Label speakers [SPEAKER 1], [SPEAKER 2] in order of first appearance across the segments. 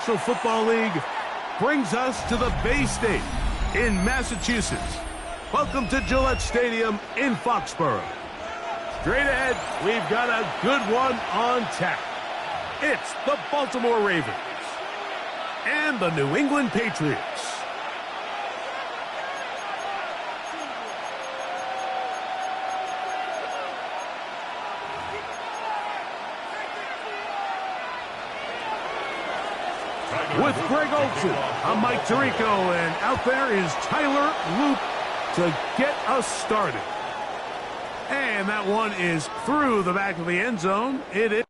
[SPEAKER 1] National Football League brings us to the Bay State in Massachusetts. Welcome to Gillette Stadium in Foxborough. Straight ahead, we've got a good one on tap. It's the Baltimore Ravens and the New England Patriots. With Greg Olsen, I'm Mike Tirico, and out there is Tyler Loop to get us started. And that one is through the back of the end zone. It is.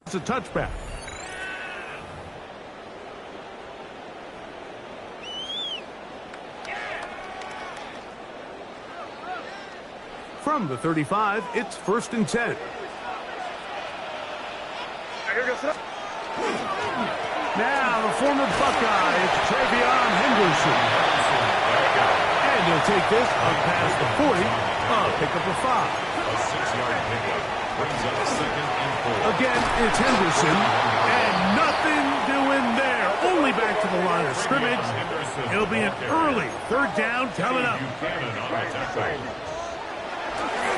[SPEAKER 1] It's a touchback. From the 35, it's 1st and 10. Now the former Buckeye, it's Travion Henderson. And he'll take this up past the 40, pick up a 5.
[SPEAKER 2] A 6-yard pickup brings up 2nd and 4.
[SPEAKER 1] Again, it's Henderson, and nothing doing there. Only back to the line of scrimmage. It'll be an early 3rd down coming up.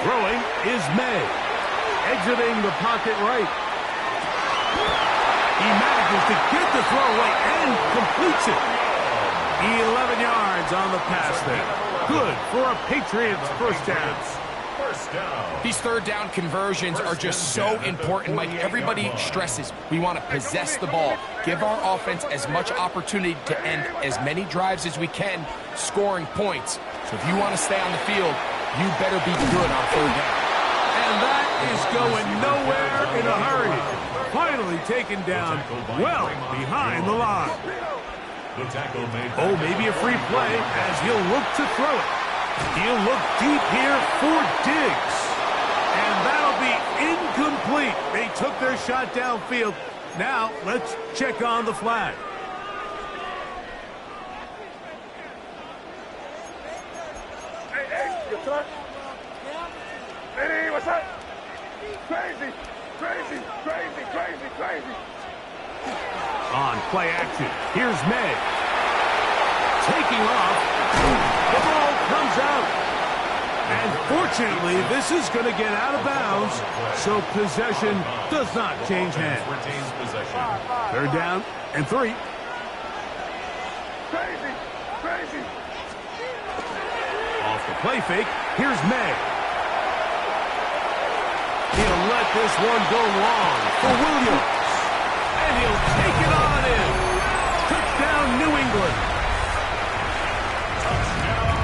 [SPEAKER 1] Throwing is May. Exiting the pocket right. He manages to get the throw away and completes it. 11 yards on the pass there. Good for a Patriots first down.
[SPEAKER 3] These 3rd down conversions are just so important, Mike. Everybody stresses we want to possess the ball, give our offense as much opportunity to end as many drives as we can, scoring points. So if you want to stay on the field, you better be good on 3rd down.
[SPEAKER 1] And that is going nowhere in a hurry. Finally taken down well behind the line. Oh, maybe a free play as he'll look to throw it. He'll look deep here for Diggs. And that'll be incomplete. They took their shot downfield. Now, let's check on the flag.
[SPEAKER 4] Hey, what's up? Hey, what's up? Crazy, crazy, crazy, crazy, crazy.
[SPEAKER 1] On play action, here's May. Taking off. The ball comes out. And fortunately, this is going to get out of bounds, so possession does not change hands. 3rd down and 3.
[SPEAKER 4] Crazy, crazy.
[SPEAKER 1] Off the play fake, here's May. He'll let this one go long for Williams. And he'll take it on in. Touchdown, New England.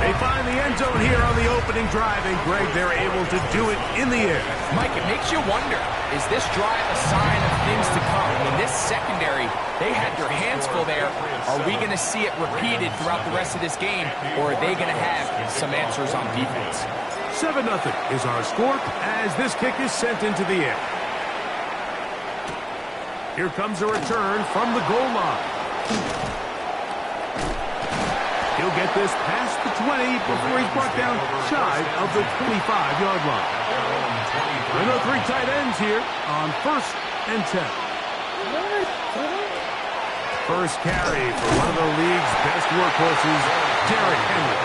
[SPEAKER 1] They find the end zone here on the opening drive, and Greg, they're able to do it in the air.
[SPEAKER 3] Mike, it makes you wonder, is this drive a sign of things to come? I mean, this secondary, they had their hands full there. Are we going to see it repeated throughout the rest of this game, or are they going to have some answers on defense?
[SPEAKER 1] 7-0 is our score as this kick is sent into the air. Here comes a return from the goal line. He'll get this past the 20 before he's brought down shy of the 25-yard line. There are no 3 tight ends here on 1st and 10. First carry for one of the league's best workhorses, Derrick Henry.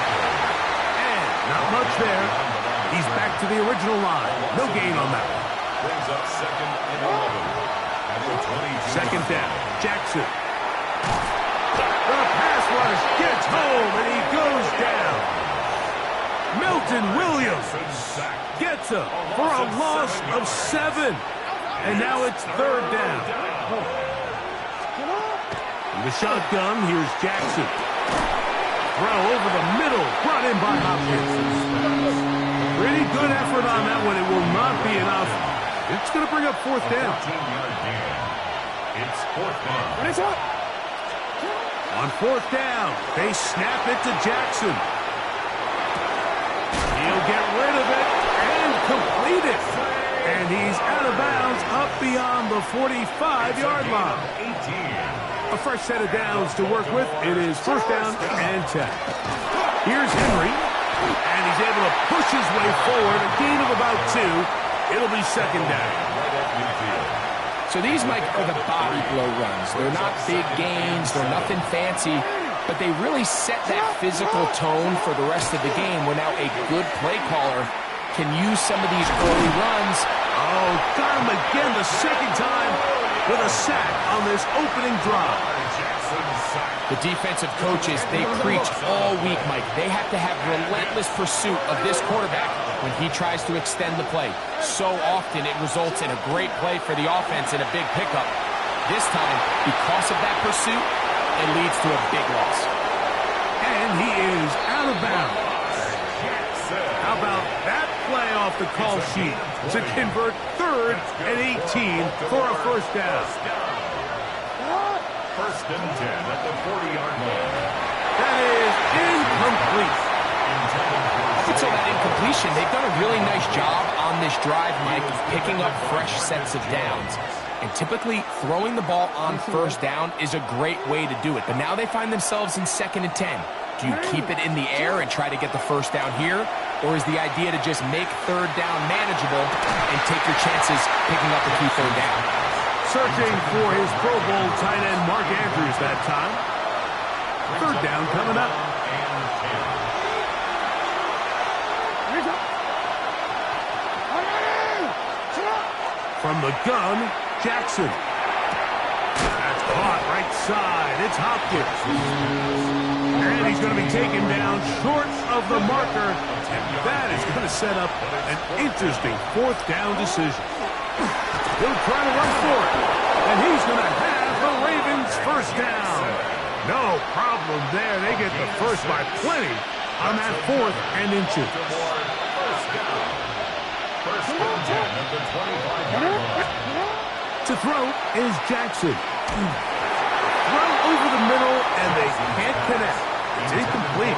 [SPEAKER 1] And not much there. He's back to the original line. No gain on that one.
[SPEAKER 2] Brings up second and 11. At the 22.
[SPEAKER 1] Second down, Jackson. The pass rush gets home, and he goes down. Milton Williams gets him for a loss of 7. And now it's third down. In the shotgun, here's Jackson. Throw over the middle, brought in by Hopkins. Pretty good effort on that one. It will not be enough. It's going to bring up fourth down.
[SPEAKER 2] 14-yard gain. It's fourth down.
[SPEAKER 1] On fourth down, they snap it to Jackson. He'll get rid of it and complete it. And he's out of bounds up beyond the 45-yard line.
[SPEAKER 2] 18.
[SPEAKER 1] A fresh set of downs to work with. It is first down and 10. Here's Henry. And he's able to push his way forward. A gain of about 2. It'll be second down.
[SPEAKER 3] So these, Mike, are the body blow runs. They're not big gains. They're nothing fancy. But they really set that physical tone for the rest of the game where now a good play caller can use some of these early runs.
[SPEAKER 1] Oh, got him again the second time with a sack on this opening drive.
[SPEAKER 3] The defensive coaches, they preach all week, Mike. They have to have relentless pursuit of this quarterback when he tries to extend the play. So often it results in a great play for the offense and a big pickup. This time, because of that pursuit, it leads to a big loss.
[SPEAKER 1] And he is out of bounds. How about that play off the call sheet to convert third and 18 for a first down?
[SPEAKER 2] First and 10 at the 40-yard line.
[SPEAKER 1] That is incomplete.
[SPEAKER 3] Up until that incompletion, they've done a really nice job on this drive, Mike, of picking up fresh sets of downs. And typically, throwing the ball on first down is a great way to do it. But now they find themselves in second and 10. Do you keep it in the air and try to get the first down here? Or is the idea to just make third down manageable and take your chances picking up a key third down?
[SPEAKER 1] Searching for his Pro Bowl tight end Mark Andrews that time. Third down coming up. From the gun, Jackson. That's caught right side. It's Hopkins. And he's going to be taken down short of the marker. That is going to set up an interesting fourth down decision. He'll try to run for it. And he's going to have the Ravens first down. No problem there. They get the first by plenty on that fourth and inches.
[SPEAKER 2] First and 10 at the 25-yard line.
[SPEAKER 1] To throw is Jackson. Throw over the middle, and they can't connect. It's incomplete.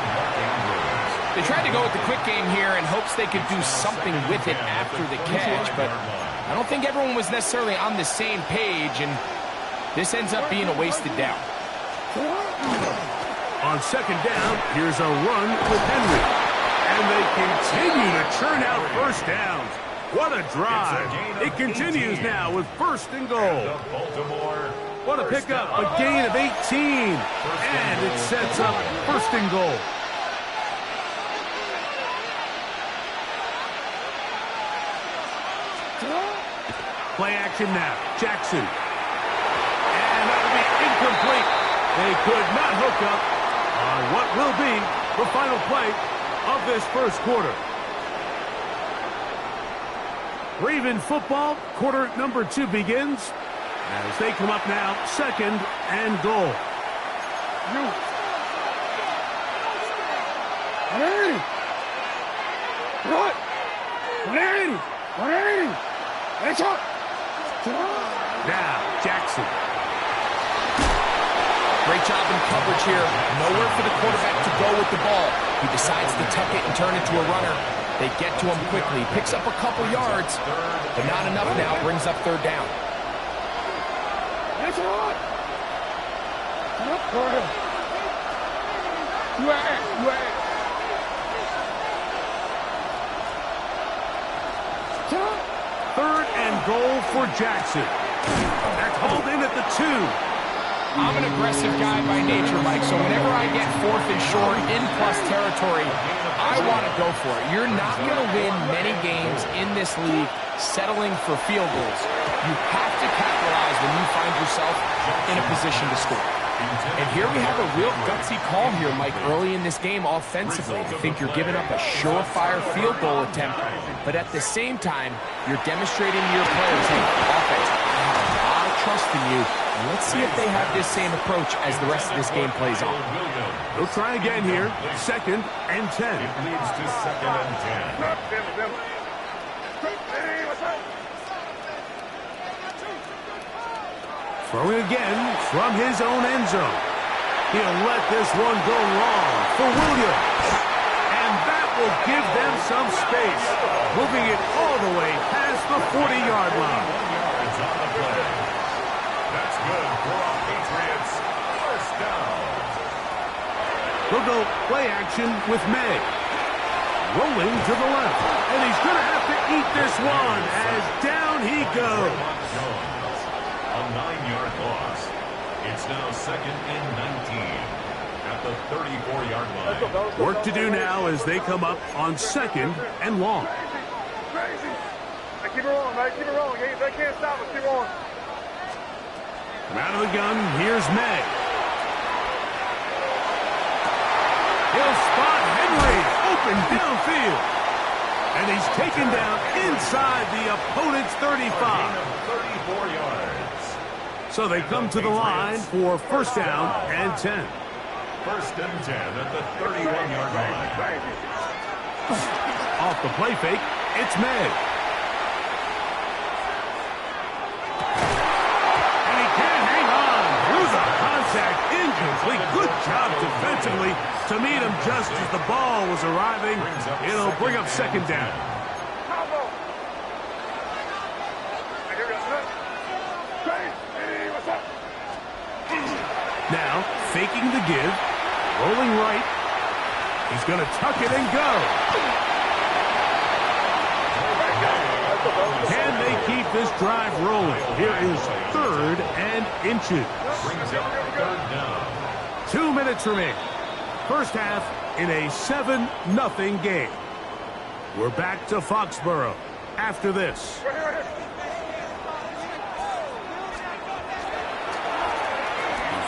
[SPEAKER 3] They tried to go with the quick game here in hopes they could do something with it after the catch, but I don't think everyone was necessarily on the same page, and this ends up being a wasted down.
[SPEAKER 1] On second down, here's a run with Henry. And they continue to churn out first downs. What a drive. It continues now with first and goal. What a pickup, a gain of 18. And it sets up first and goal. Play action now. Jackson. And that'll be incomplete. They could not hook up on what will be the final play of this first quarter. Raven football, quarter number 2 begins as they come up now, second and goal. Now, Jackson.
[SPEAKER 3] Great job in coverage here. Nowhere for the quarterback to go with the ball. He decides to tuck it and turn into a runner. They get to him quickly. Picks up a couple yards, but not enough now. Brings up third down.
[SPEAKER 1] Third and goal for Jackson. They're called in at the
[SPEAKER 3] I'm an aggressive guy by nature, Mike, so whenever I get 4th and short in plus territory, I want to go for it. You're not going to win many games in this league settling for field goals. You have to capitalize when you find yourself in a position to score. And here we have a real gutsy call here, Mike, early in this game offensively. I think you're giving up a surefire field goal attempt, but at the same time, you're demonstrating to your players, hey, offense, I have a lot of trust in you. Let's see if they have this same approach as the rest of this game plays on.
[SPEAKER 1] They'll try again here. 2nd and 10.
[SPEAKER 2] It leads to 2nd and 10.
[SPEAKER 1] Throwing again from his own end zone. He'll let this one go long for Williams. And that will give them some space, moving it all the way past the 40-yard line.
[SPEAKER 2] 1 yards on the play. That's good for our Patriots. First down.
[SPEAKER 1] We'll go play action with May. Rolling to the left. And he's going to have to eat this one as down he goes.
[SPEAKER 2] A 9-yard loss. It's now 2nd and 19 at the 34-yard line.
[SPEAKER 1] Work to do now as they come up on 2nd and long.
[SPEAKER 4] Crazy. Hey, keep it rolling, man. Keep it rolling. They can't stop us. Keep rolling.
[SPEAKER 1] From out of the gun, here's May. He'll spot Henry open downfield. And he's taken down inside the opponent's 35.
[SPEAKER 2] 34 yards.
[SPEAKER 1] So they come to the line for 1st down and 10.
[SPEAKER 2] 1st and 10 at the 31-yard line.
[SPEAKER 1] Off the play fake, it's May. And he can't hang on through the contact. Incomplete. Good job defensively to meet him just as the ball was arriving. It'll bring up 2nd down. Now, faking the give, rolling right. He's going to tuck it and go. Can they keep this drive rolling? Here is 3rd and inches.
[SPEAKER 2] Brings up 3rd down.
[SPEAKER 1] 2 minutes remaining. First half in a 7-0 game. We're back to Foxborough after this.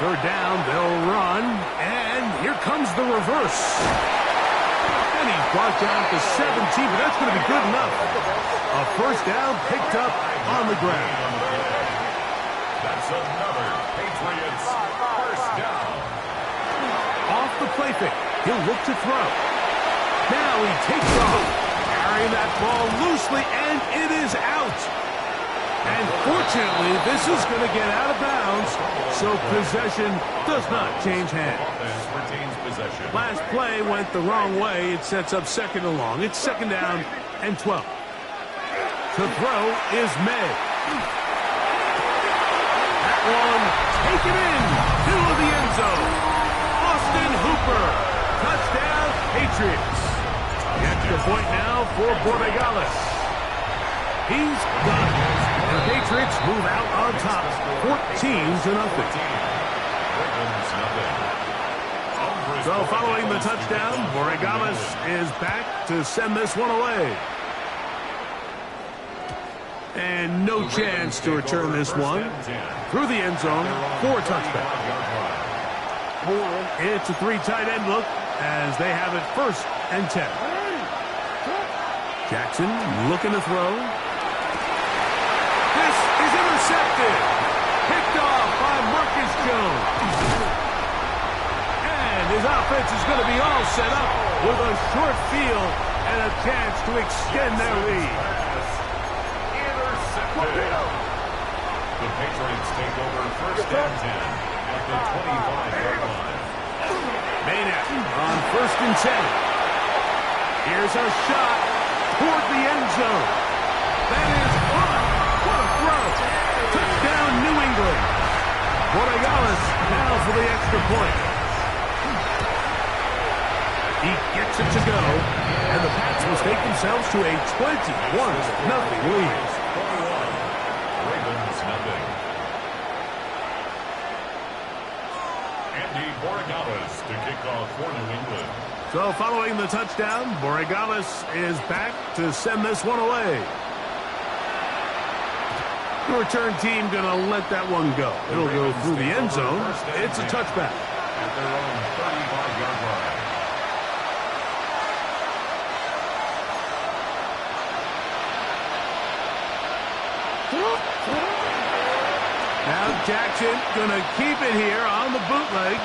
[SPEAKER 1] Third down, they'll run, and here comes the reverse. And he's brought down to 17, but that's going to be good enough. A 1st down picked up on the ground.
[SPEAKER 2] That's another Patriots 1st down.
[SPEAKER 1] Off the play fake, he'll look to throw. Now he takes off, carrying that ball loosely, and it is out. And fortunately, this is going to get out of bounds, so possession does not change hands.
[SPEAKER 2] Offense retains possession.
[SPEAKER 1] Last play went the wrong way. It sets up 2nd and long. It's 2nd down and 12. To throw is May. That one taken in to the end zone. Austin Hooper. Touchdown, Patriots. The extra point now for Borregales. He's got it. The Patriots move out on top, 14-0. So following the touchdown, Borregales is back to send this one away. And no chance to return this one through the end zone for a touchback. It's a 3 tight end look as they have it 1st and 10. Jackson looking to throw. This is intercepted. Picked off by Marcus Jones. And his offense is going to be all set up with a short field and a chance to extend their lead.
[SPEAKER 2] The Patriots take over 1st and 10 at the 25-yard line.
[SPEAKER 1] Maynard on 1st and 10. Here's a shot toward the end zone. That is on. What a throw. Touchdown, New England. Borregales now for the extra point. He gets it to go, and the Pats will take themselves to a 21-0 lead.
[SPEAKER 2] Andy Borregales to kick off for New England.
[SPEAKER 1] So following the touchdown, Borregales is back to send this one away. The return team going to let that one go. It'll go through the end zone. It's a touchback.
[SPEAKER 2] At their own 35-yard line.
[SPEAKER 1] Now Jackson going to keep it here on the bootleg.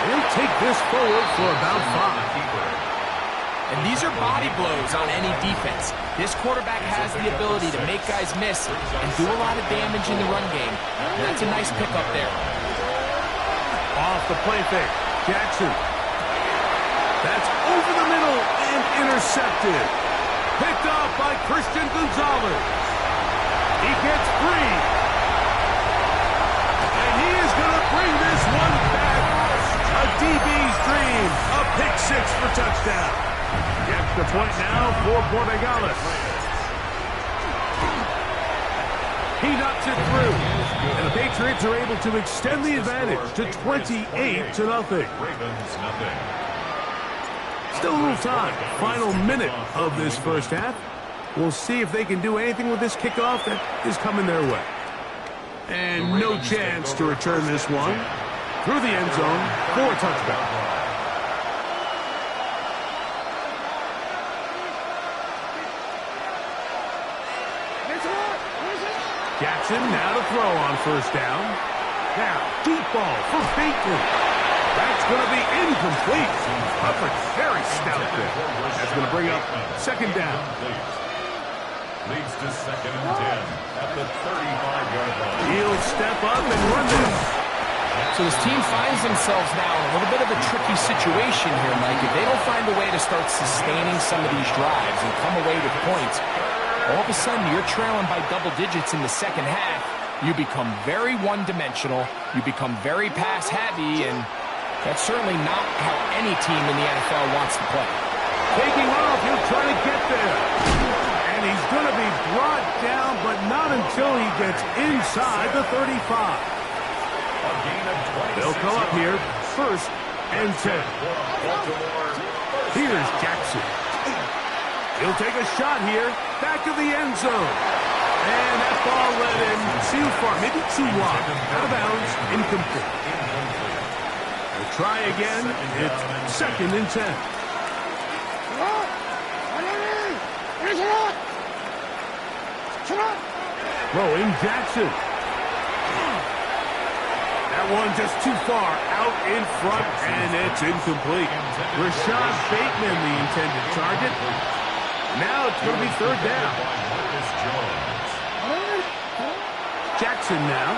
[SPEAKER 1] He'll take this forward for about 5.
[SPEAKER 3] And these are body blows on any defense. This quarterback has the ability to make guys miss and do a lot of damage in the run game. And that's a nice pickup there.
[SPEAKER 1] Off the play fake. Jackson. That's over the middle and intercepted. Picked up by Christian Gonzalez. He gets free. And he is going to bring this one back. A DB's dream. A pick 6 for touchdown. The extra point now for Borregales. He knocks it through. And the Patriots are able to extend the advantage to 28-0.
[SPEAKER 2] Ravens nothing.
[SPEAKER 1] Still a little time. Final minute of this first half. We'll see if they can do anything with this kickoff that is coming their way. And no chance to return this one through the end zone for a touchdown. Jackson now to throw on first down. Now, deep ball for Bateman. That's going to be incomplete. Coverage very stout there. That's going to bring up second down.
[SPEAKER 2] Leads to 2nd and 10 at the 35-yard line.
[SPEAKER 1] He'll step up and run this.
[SPEAKER 3] So this team finds themselves now in a little bit of a tricky situation here, Mike. If they don't find a way to start sustaining some of these drives and come away with points, all of a sudden you're trailing by double digits in the second half. You become very one-dimensional. You become very pass-heavy, and that's certainly not how any team in the NFL wants to play.
[SPEAKER 1] Taking off, he'll try to get there. And he's going to be brought down, but not until he gets inside the 35. They'll come up here, 1st and 10. Here's Jackson. He'll take a shot here, back of the end zone. And that ball led him too far, maybe too wide. Out of bounds, incomplete. They'll try again. It's 2nd and 10. Throwing Jackson. That one just too far out in front, and it's incomplete. Rashad Bateman, the intended target. Now it's going to be 3rd down. Jackson now.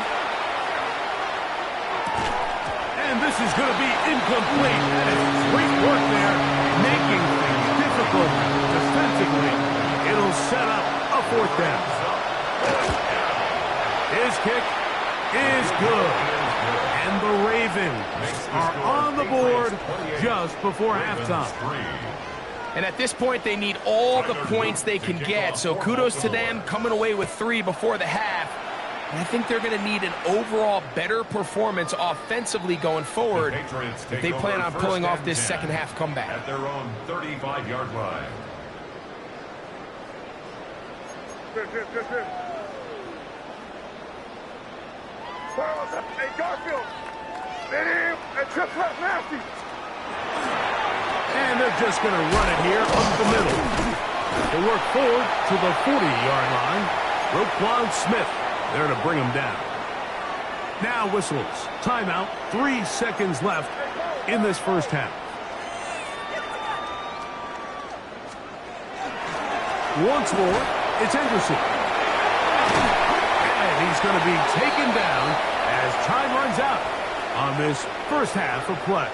[SPEAKER 1] And this is going to be incomplete. And it's great work there, making things difficult defensively. It'll set up a 4th down. His kick is good. And the Ravens are on the board just before halftime.
[SPEAKER 3] And at this point, they need all the points they can get. So kudos to them coming away with 3 before the half. And I think they're going to need an overall better performance offensively going forward if they plan on pulling off this second half comeback.
[SPEAKER 2] At their own 35-yard line.
[SPEAKER 4] Good. Hey, Garfield. And trips left nasty.
[SPEAKER 1] And they're just going to run it here up the middle. They work forward to the 40-yard line. Roquan Smith there to bring him down. Now whistles. Timeout. 3 seconds left in this first half. Once more, it's Henderson. And he's going to be taken down as time runs out on this first half of play.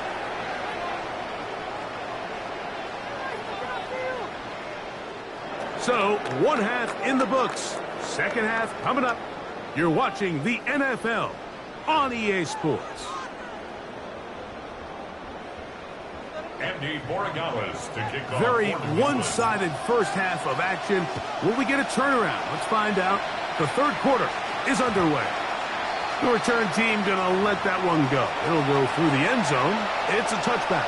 [SPEAKER 1] So, 1 half in the books. Second half coming up. You're watching the NFL on EA Sports.
[SPEAKER 2] Andy Borregales to kick off.
[SPEAKER 1] Very one-sided first half of action. Will we get a turnaround? Let's find out. The third quarter is underway. The return team going to let that one go. It'll go through the end zone. It's a touchback.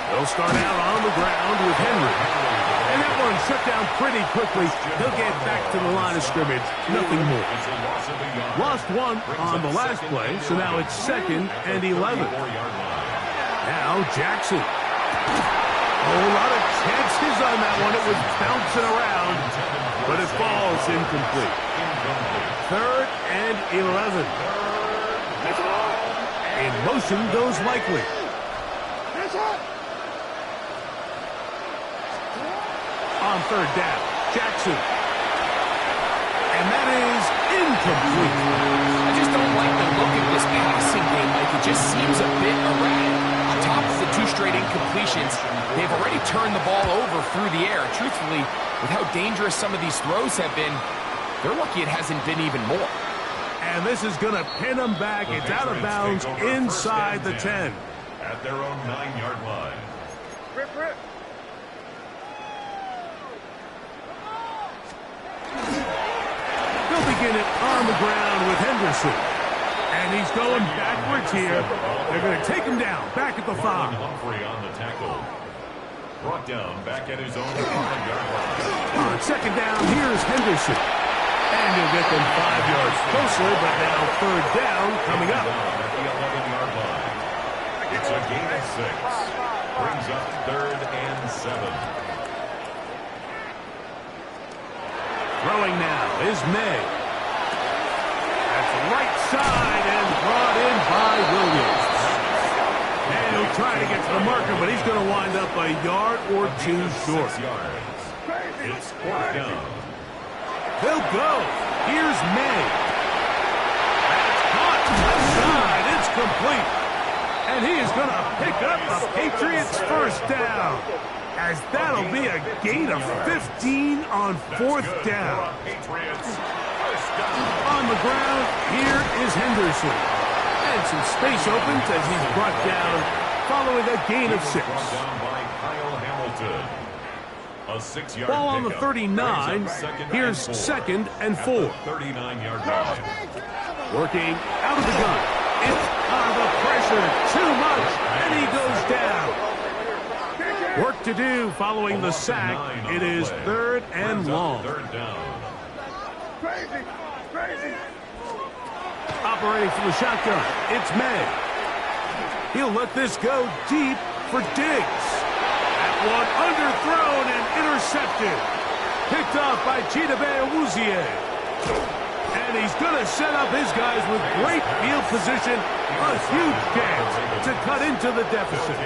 [SPEAKER 1] They'll start out on the ground with Henry. And that one shut down pretty quickly. He'll get back to the line of scrimmage. Nothing more. Lost one on the last play, so now it's 2nd and 11. Now Jackson. A whole lot of chances on that one. It was bouncing around, but it falls incomplete. 3rd and 11. In motion goes Likely. On 3rd down, Jackson. And that is incomplete.
[SPEAKER 3] I just don't like the look of this passing game, Mike. It just seems a bit erratic. On top of the 2 straight incompletions, they've already turned the ball over through the air. Truthfully, with how dangerous some of these throws have been, they're lucky it hasn't been even more.
[SPEAKER 1] And this is going to pin them back. It's out of bounds inside the 10.
[SPEAKER 2] At their own 9-yard line.
[SPEAKER 4] Rip.
[SPEAKER 1] They'll begin it on the ground with Henderson. And he's going backwards here. They're going to take him down, back at the 5.
[SPEAKER 2] Humphrey on the tackle. Brought down back at his own 5-yard line.
[SPEAKER 1] On 2nd down, here's Henderson. And he'll get them 5 yards closer, but now 3rd down coming up.
[SPEAKER 2] At the 11-yard line. It's a gain of 6. Brings up 3rd and 7.
[SPEAKER 1] Throwing now is May. That's right side and brought in by Williams. And he'll try to get to the marker, but he's going to wind up a yard or 2 short.
[SPEAKER 2] 6 yards. It's 4th down.
[SPEAKER 1] They'll go. Here's May. That's caught left side. It's complete. And he is going to pick up the Patriots' 1st down. As that'll be a gain of 15 on 4th down. On the ground, here is Henderson. And some space opens as he's brought down following a gain of 6.
[SPEAKER 2] By Kyle Hamilton. A 6-yard
[SPEAKER 1] Ball on the
[SPEAKER 2] pickup.
[SPEAKER 1] 39. Here's 2nd and 4.
[SPEAKER 2] 39-yard line.
[SPEAKER 1] Working out of the gun. It's the pressure. Too much. And he goes down. Work to do following the sack. It is 3rd and long.
[SPEAKER 2] 3rd down.
[SPEAKER 4] Crazy.
[SPEAKER 1] Operating from the shotgun. It's May. He'll let this go deep for Diggs. That one underthrown and intercepted. Picked off by Chidobe Awuzie. And he's going to set up his guys with great field position. A huge chance to cut into the deficit.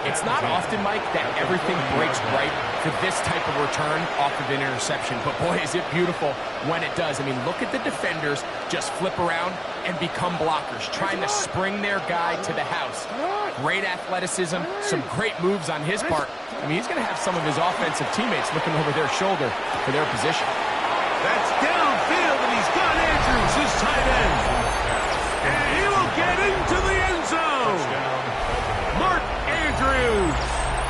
[SPEAKER 3] It's not often, Mike, that everything breaks right for this type of return off of an interception. But, boy, is it beautiful when it does. I mean, look at the defenders just flip around and become blockers, trying to spring their guy to the house. Great athleticism, some great moves on his part. I mean, he's going to have some of his offensive teammates looking over their shoulder for their position.
[SPEAKER 1] That's downfield, and he's got Andrews, his tight end. And he will get into the end zone. Mark Andrews.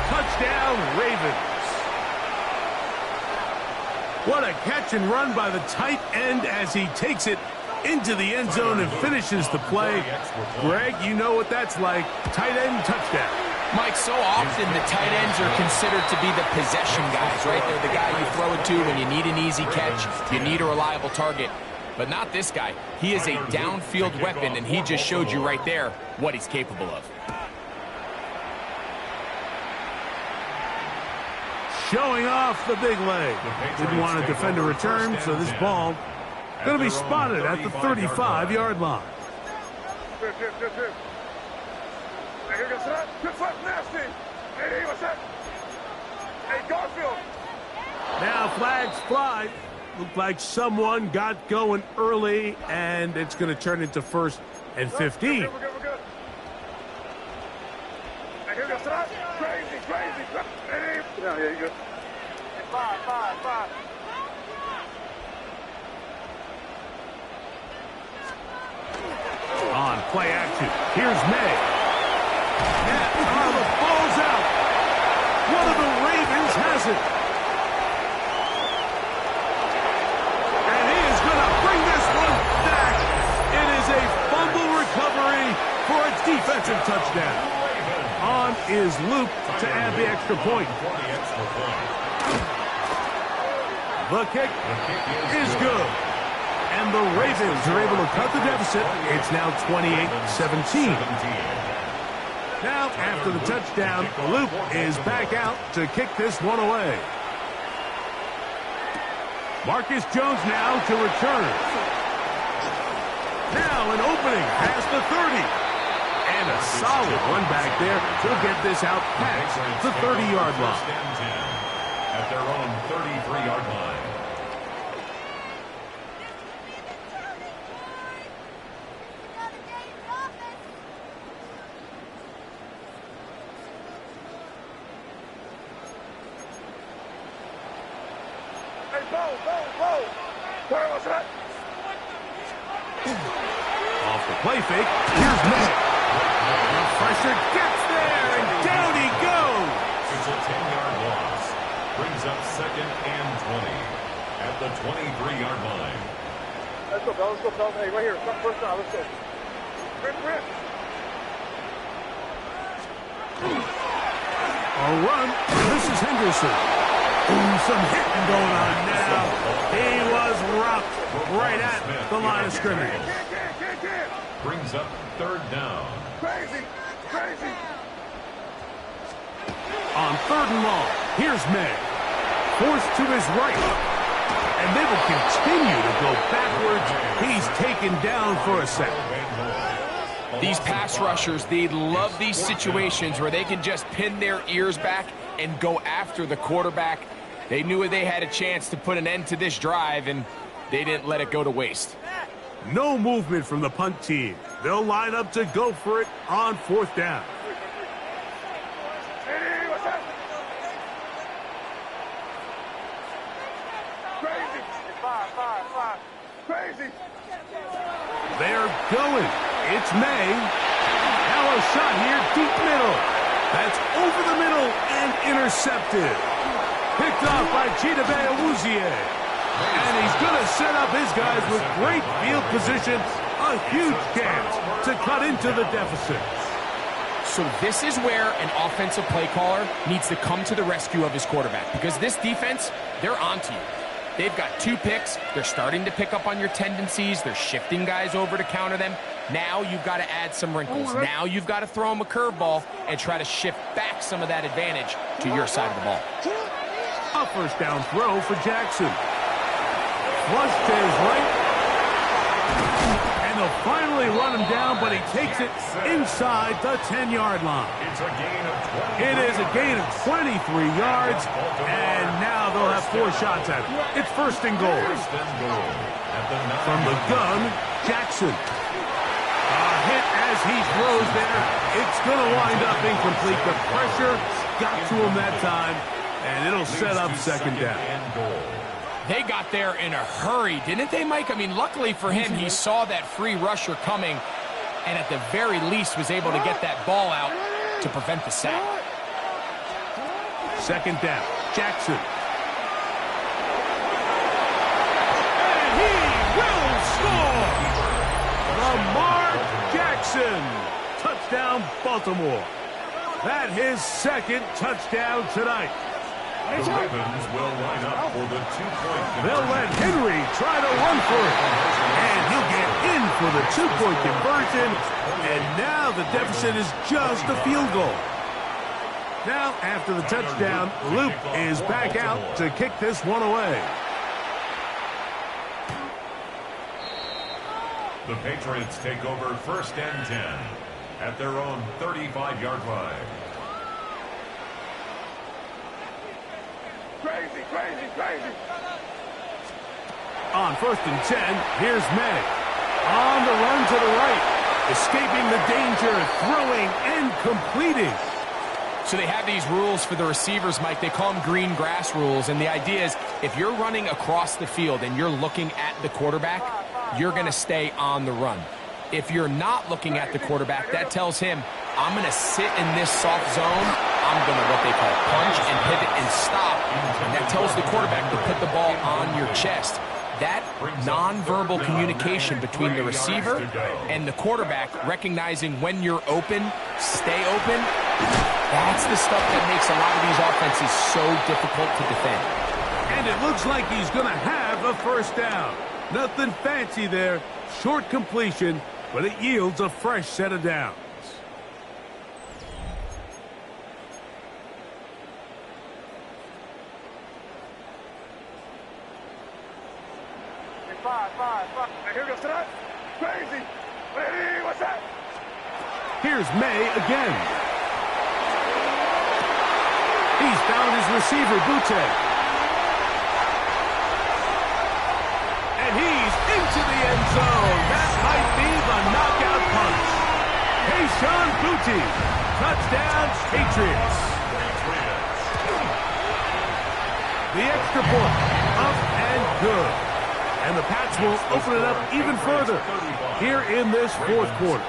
[SPEAKER 1] Touchdown, Ravens. What a catch and run by the tight end as he takes it into the end zone and finishes the play. Greg, you know what that's like. Tight end touchdown.
[SPEAKER 3] Mike, so often the tight ends are considered to be the possession guys, right? They're the guy you throw it to when you need an easy catch, you need a reliable target. But not this guy. He is a downfield weapon, and he just showed you right there what he's capable of.
[SPEAKER 1] Showing off the big leg. Didn't want to defend a return, so this ball going to be spotted at the 35-yard line.
[SPEAKER 4] Hey, here goes that. Good foot, nasty. Hey, what's that? Hey, Garfield.
[SPEAKER 1] Now flags fly. Looked like someone got going early, and it's going to turn into 1st and 15.
[SPEAKER 4] We're good. Hey, here goes that. Crazy. Hey, yeah, you good. Hey, five.
[SPEAKER 1] play action. Here's May. The ball's out. One of the Ravens has it. And he is going to bring this one back. It is a fumble recovery for a defensive touchdown. On is Luke to add the extra point. The kick is good. And the Ravens are able to cut the deficit. It's now 28-17. Now, after the touchdown, Luke is back out to kick this one away. Marcus Jones now to return. Now an opening past the 30. And a solid run back there. He'll get this out past the 30-yard line.
[SPEAKER 2] At their own 33-yard line.
[SPEAKER 1] Off the play fake, here's Matt. The pressure gets there, and down he goes.
[SPEAKER 2] It's a 10-yard loss. Brings up 2nd and 20 at the 23-yard line.
[SPEAKER 4] Let's go, Bell. Let's go, Bell. Hey, right here. First down. Let's go. Rip.
[SPEAKER 1] A run. This is Henderson. Some hitting going on now. He was rocked right at the line of scrimmage.
[SPEAKER 2] Brings up 3rd down.
[SPEAKER 4] Crazy.
[SPEAKER 1] On 3rd and long, here's May. Forced to his right. And they will continue to go backwards. He's taken down for a sack.
[SPEAKER 3] These pass rushers, they love these situations where they can just pin their ears back and go after the quarterback. They knew they had a chance to put an end to this drive, and they didn't let it go to waste.
[SPEAKER 1] No movement from the punt team. They'll line up to go for it on 4th down.
[SPEAKER 4] Hey, what's up? Crazy. Five. Crazy.
[SPEAKER 1] They're going. It's May. Now a shot here, deep middle. That's over the middle and intercepted. Picked off by Chidobe Awuzie. And he's going to set up his guys with great field position. A huge chance to cut into the deficit.
[SPEAKER 3] So this is where an offensive play caller needs to come to the rescue of his quarterback, because this defense, they're onto you. They've got 2 picks. They're starting to pick up on your tendencies. They're shifting guys over to counter them. Now you've got to add some wrinkles. Now you've got to throw them a curveball and try to shift back some of that advantage to your side of the ball.
[SPEAKER 1] A 1st down throw for Jackson. Flush to his right. And they'll finally run him down, but he takes it inside the 10-yard line.
[SPEAKER 2] It's a gain of 20.
[SPEAKER 1] It is a gain of 23 yards, and now they'll have 4 shots at it. It's 1st and goal. From the gun, Jackson. A hit as he throws there. It's going to wind up incomplete. The pressure got to him that time, and it'll set up 2nd down.
[SPEAKER 3] They got there in a hurry, didn't they, Mike? I mean, luckily for him, he saw that free rusher coming, and at the very least was able to get that ball out to prevent the sack.
[SPEAKER 1] 2nd down, Jackson. And he will score! Lamar Jackson. Touchdown, Baltimore. That his 2nd touchdown tonight.
[SPEAKER 2] The Ravens will line up for the 2-point.
[SPEAKER 1] They'll let Henry try to run for it. And he'll get in for the 2-point conversion. And now the deficit is just a field goal. Now, after the touchdown, Luke is back out to kick this one away.
[SPEAKER 2] The Patriots take over 1st and 10 at their own 35-yard line.
[SPEAKER 4] Crazy.
[SPEAKER 1] On 1st and 10, here's May. On the run to the right. Escaping the danger, throwing and completing.
[SPEAKER 3] So they have these rules for the receivers, Mike. They call them green grass rules. And the idea is if you're running across the field and you're looking at the quarterback, you're going to stay on the run. If you're not looking at the quarterback, that tells him, I'm going to sit in this soft zone. I'm going to what they call punch and pivot and stop. And that tells the quarterback to put the ball on your chest. That nonverbal communication between the receiver and the quarterback, recognizing when you're open, stay open, that's the stuff that makes a lot of these offenses so difficult to defend.
[SPEAKER 1] And it looks like he's going to have a first down. Nothing fancy there. Short completion, but it yields a fresh set of downs.
[SPEAKER 4] Five. Here goes to that. Crazy. Hey, what's that?
[SPEAKER 1] Here's May again. He's found his receiver, Butte. And he's into the end zone. That might be the knockout punch. Kayshon Boutte. Touchdown, Patriots. The extra point. Up and good. And the Pats will open it up even further here in this fourth quarter.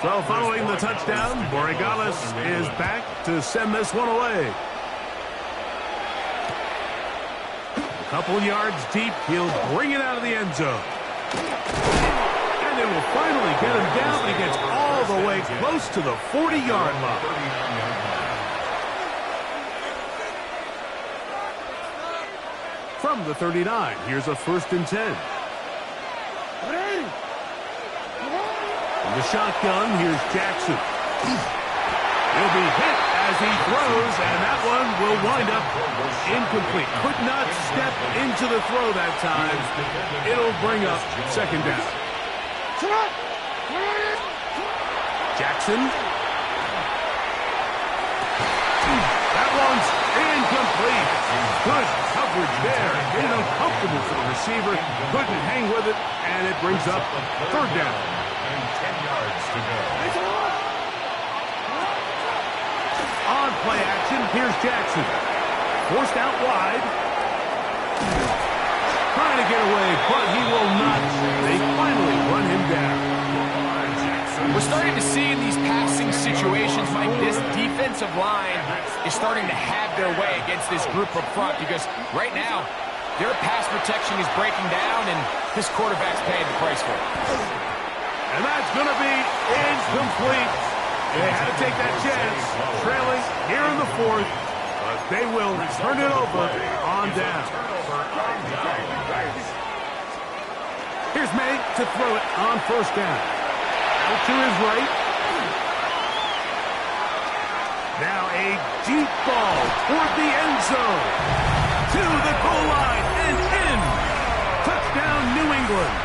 [SPEAKER 1] So following the touchdown, Borregales is back to send this one away. A couple yards deep, he'll bring it out of the end zone. And it will finally get him down. He gets all the way close to the 40-yard line. From the 39, here's a 1st and 10. From the shotgun, here's Jackson. He'll be hit as he throws, and that one will wind up incomplete. Could not step into the throw that time. It'll bring up 2nd down. Jackson. That one's incomplete. Good coverage there. Made it uncomfortable for the receiver. Couldn't hang with it, and it brings up 3rd down.
[SPEAKER 2] And 10 yards to go.
[SPEAKER 1] On play action, here's Jackson. Forced out wide. Trying to get away, but he will not. They finally run him down.
[SPEAKER 3] We're starting to see in these passing situations, Mike, this defensive line is starting to have their way against this group up front because right now, their pass protection is breaking down, and this quarterback's paying the price for it.
[SPEAKER 1] And that's going to be incomplete. They had to take that chance, trailing here in the 4th, but they will turn it over on down. Here's May to throw it on 1st down. Out to his right. Now a deep ball toward the end zone. To the goal line and in. Touchdown, New England.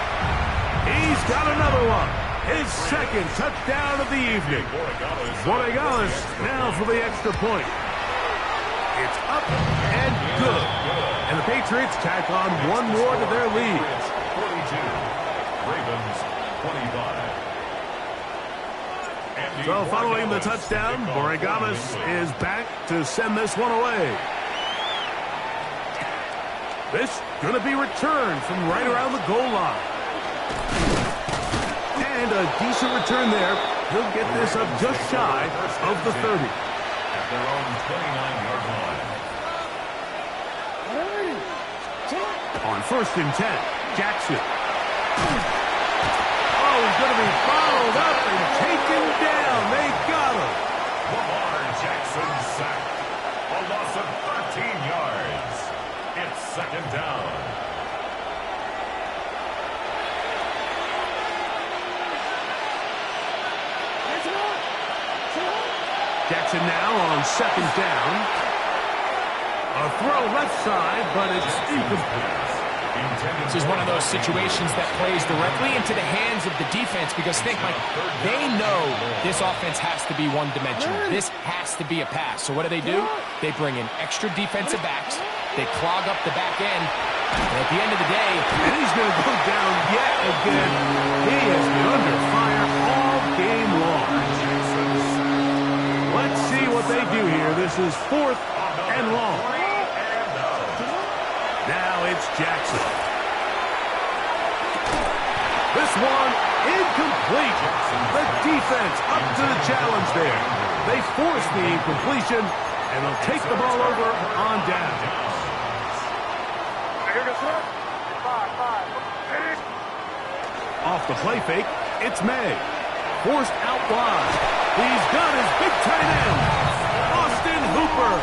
[SPEAKER 1] He's got another one. His 2nd touchdown of the evening. Borregales now for the extra point. It's up and good. And the Patriots tack on one more to their lead.
[SPEAKER 2] 42. Ravens 25.
[SPEAKER 1] So following the touchdown, Borregales is back to send this one away. This going to be returned from right around the goal line. And a decent return there. He'll get this up just shy of the 30.
[SPEAKER 2] At their own 29-yard line.
[SPEAKER 1] On 1st and 10, Jackson. Oh, he's going to be fouled up and taken down. They got him.
[SPEAKER 2] Lamar Jackson sacked. A loss of 13 yards. It's 2nd down.
[SPEAKER 1] Jackson now on 2nd down. A throw left side, but it's incomplete.
[SPEAKER 3] This is one of those situations that plays directly into the hands of the defense because think, Mike, they know this offense has to be one-dimensional. This has to be a pass. So what do? They bring in extra defensive backs. They clog up the back end. And at the end of the day,
[SPEAKER 1] and he's going to go down yet again. He has been under fire all game long. Let's see what they do here. This is 4th and long. Now it's Jackson. one incomplete. The defense up to the challenge there. They force the incompletion, and they'll take the ball over on down. Off the play fake, it's May. Forced out wide. He's got his big tight end, Austin Hooper.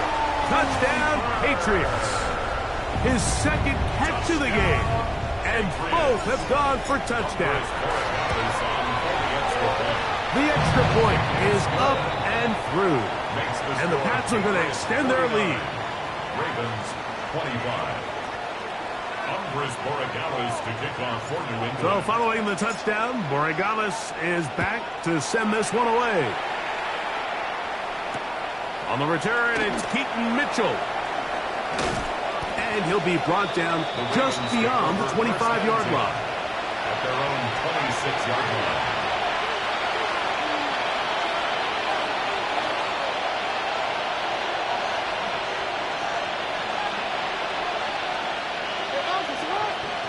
[SPEAKER 1] Touchdown, Patriots. His second catch of the game. And both have gone for touchdowns. The extra point is up and through. And the Pats are going to extend their lead.
[SPEAKER 2] Ravens 25. Andres Borregales to kick off for New England.
[SPEAKER 1] So following the touchdown, Borregales is back to send this one away. On the return, it's Keaton Mitchell. And he'll be brought down just beyond the 25-yard line.
[SPEAKER 2] At their own 26-yard line.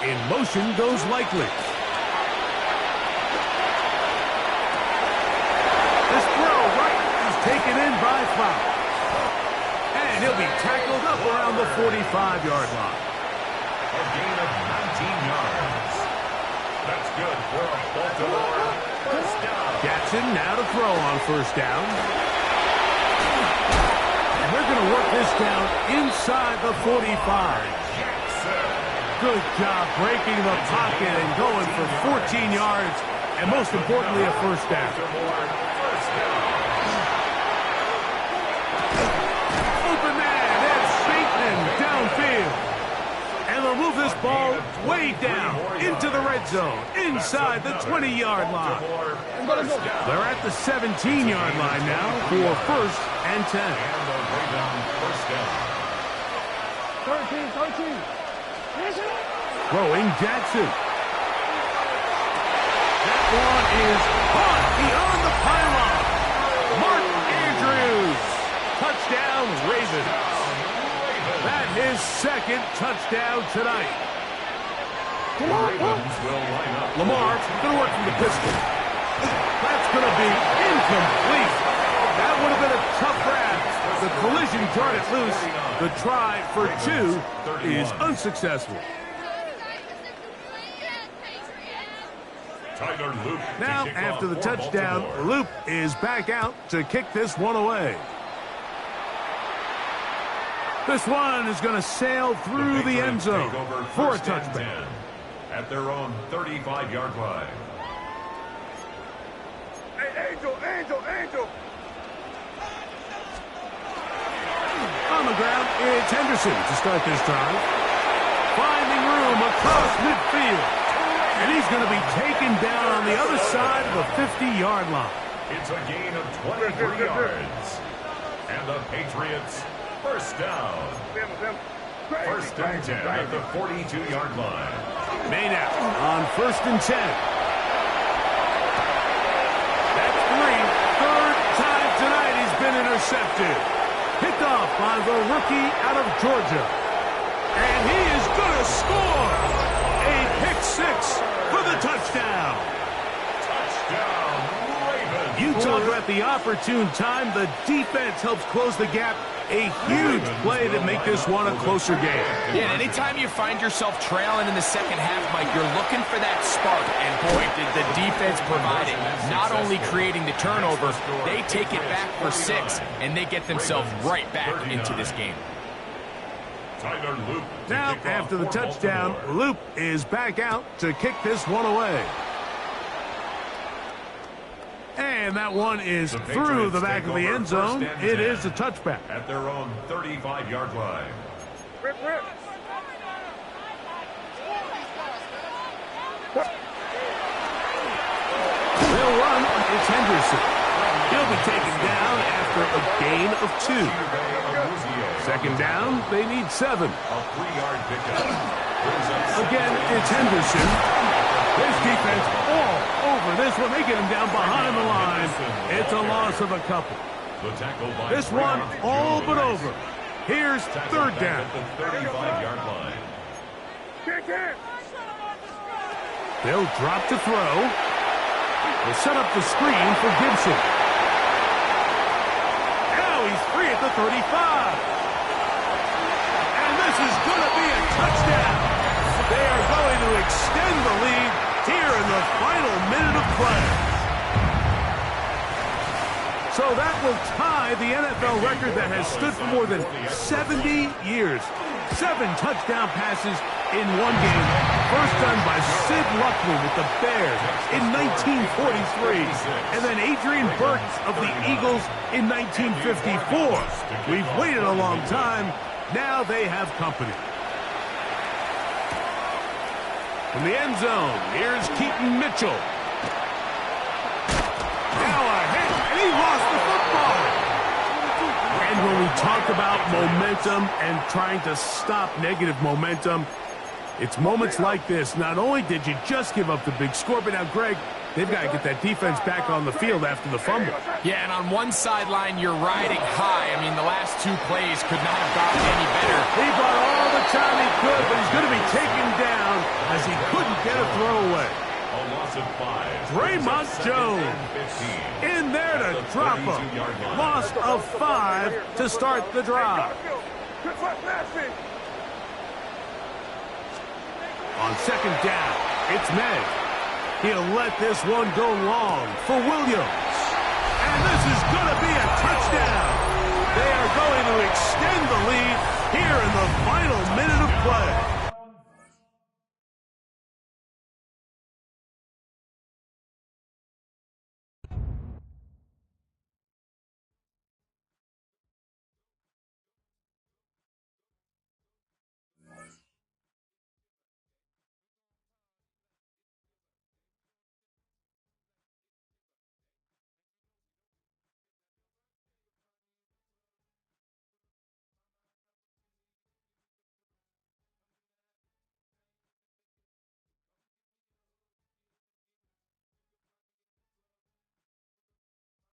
[SPEAKER 1] In motion goes Likely. This throw right is taken in by Flower. And he'll be tackled up around the 45-yard line.
[SPEAKER 2] A gain of 19 yards. That's good for a Baltimore first down.
[SPEAKER 1] Jackson now to throw on first down. And they're going to work this down inside the 45. Good job breaking the pocket and going for 14 yards, and most importantly, a first down. Open man, that's Bateman downfield. And they'll move this ball way down into the red zone, inside the 20-yard line. They're at the 17-yard line now for first and 10.
[SPEAKER 2] And the rebound first down.
[SPEAKER 4] 13.
[SPEAKER 1] Throwing Jackson. That one is caught beyond the pylon. Mark Andrews. Touchdown, Ravens. That his second touchdown tonight.
[SPEAKER 2] Ravens will line up.
[SPEAKER 1] Lamar going to work from the pistol. That's going to be incomplete. That would have been a tough grab. The collision turned it loose. The try for two is unsuccessful. Now, after the touchdown, Loop is back out to kick this one away. This one is going to sail through the end zone for a touchback.
[SPEAKER 2] At their own 35-yard line.
[SPEAKER 4] Hey, Angel.
[SPEAKER 1] On the ground, it's Henderson to start this drive. Finding room across midfield. And he's going to be taken down on the other side of the 50-yard line.
[SPEAKER 2] It's a gain of 23 yards. And the Patriots first down. First and 10 at the 42-yard line.
[SPEAKER 1] Maynard on first and 10. That's third time tonight he's been intercepted. Picked off by the rookie out of Georgia. And he is going to score. A pick six for the touchdown.
[SPEAKER 2] Touchdown, Ravens.
[SPEAKER 1] You talk about the opportune time. The defense helps close the gap. A huge play to make this one a closer game.
[SPEAKER 3] Yeah, and anytime you find yourself trailing in the second half, Mike, you're looking for that spark. And boy, did the defense provide it. Not only creating the turnover, they take it back for 6, and they get themselves right back into this game.
[SPEAKER 1] Now, after the touchdown, Loop is back out to kick this one away. And that one is through the back of the end zone. It is a touchback.
[SPEAKER 2] At their own 35-yard line.
[SPEAKER 4] Rip.
[SPEAKER 1] They'll run. It's Henderson. He'll be taken down after a gain of 2. Second down, they need 7.
[SPEAKER 2] A 3-yard pickup.
[SPEAKER 1] Again, it's Henderson. His defense all over this one. They get him down behind the line. It's a loss of a couple. This one all but over. Here's third down.
[SPEAKER 2] At the 35-yard line.
[SPEAKER 4] Kick it.
[SPEAKER 1] They'll drop to throw. They'll set up the screen for Gibson. Now he's free at the 35. And this is going to be a touchdown. They are going to extend the lead here in the final minute of play. So that will tie the NFL record that has stood for more than 70 years. 7 touchdown passes in one game. First done by Sid Luckman with the Bears in 1943. And then Adrian Burks of the Eagles in 1954. We've waited a long time. Now they have company. From the end zone, here's Keaton Mitchell. Now a hit, and he lost the football. And when we talk about momentum and trying to stop negative momentum, it's moments like this. Not only did you just give up the big score, but now, Greg, they've got to get that defense back on the field after the fumble.
[SPEAKER 3] Yeah, and on one sideline, you're riding high. I mean, the last 2 plays could not have gotten any better.
[SPEAKER 1] He bought all the time he could, but he's going to be taken down as he couldn't get a throwaway.
[SPEAKER 2] A loss of 5.
[SPEAKER 1] Draymond Jones in there to drop him. Loss of 5 to start the drive. On second down, it's Meg. He'll let this one go long for Williams. And this is going to be a touchdown. They are going to extend the lead here in the final minute of play.